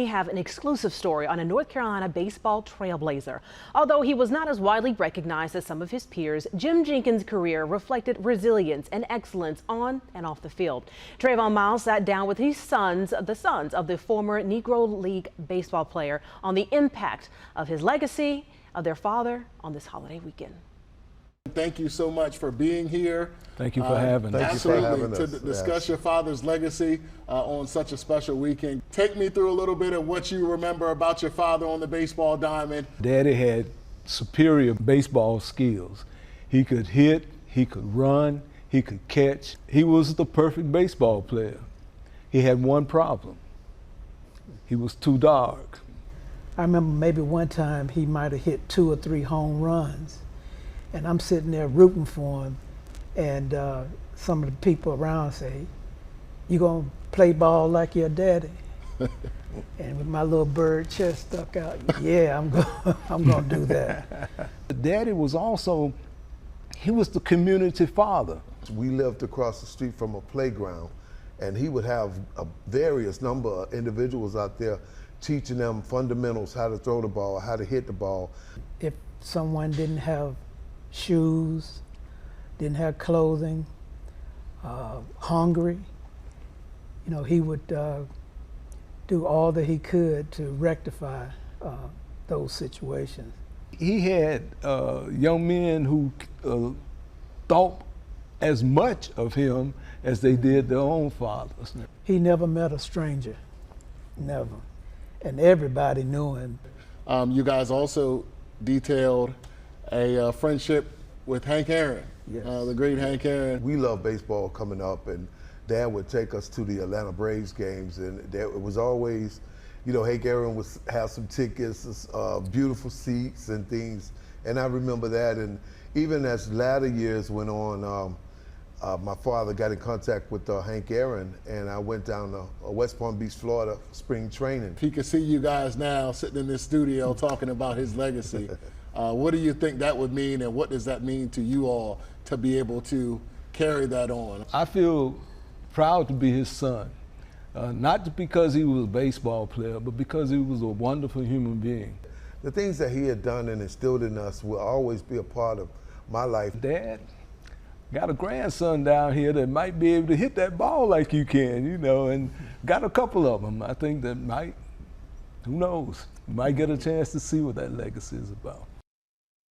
We have an exclusive story on a North Carolina baseball trailblazer. Although he was not as widely recognized as some of his peers, Jim Jenkins' career reflected resilience and excellence on and off the field. Trayvon Miles sat down with his sons, the sons of the former Negro League baseball player, on the impact of his legacy of their father on this holiday weekend. Thank you so much for being here. Thank you for having us. Absolutely, to discuss your father's legacy on such a special weekend. Take me through a little bit of what you remember about your father on the baseball diamond. Daddy had superior baseball skills. He could hit, he could run, he could catch. He was the perfect baseball player. He had one problem. He was too dark. I remember maybe one time he might have hit 2 or 3 home runs. And I'm sitting there rooting for him, and some of the people around say, "You gonna play ball like your daddy?" And with my little bird chest stuck out, yeah, I'm gonna do that. Daddy was also, he was the community father. We lived across the street from a playground, and he would have a various number of individuals out there teaching them fundamentals, how to throw the ball, how to hit the ball. If someone didn't have shoes, didn't have clothing, hungry, you know, he would do all that he could to rectify those situations. He had young men who thought as much of him as they did their own fathers. He never met a stranger, never. And everybody knew him. You guys also detailed a friendship with Hank Aaron, yes. The great Hank Aaron. We loved baseball coming up, and Dad would take us to the Atlanta Braves games, and it was always, you know, Hank Aaron would have some tickets, beautiful seats and things, and I remember that. And even as latter years went on, my father got in contact with Hank Aaron, and I went down to West Palm Beach, Florida, spring training. He could see you guys now sitting in this studio talking about his legacy. What do you think that would mean, and what does that mean to you all to be able to carry that on? I feel proud to be his son, not because he was a baseball player, but because he was a wonderful human being. The things that he had done and instilled in us will always be a part of my life. Dad, got a grandson down here that might be able to hit that ball like you can, you know, and got a couple of them. I think that might, who knows, might get a chance to see what that legacy is about.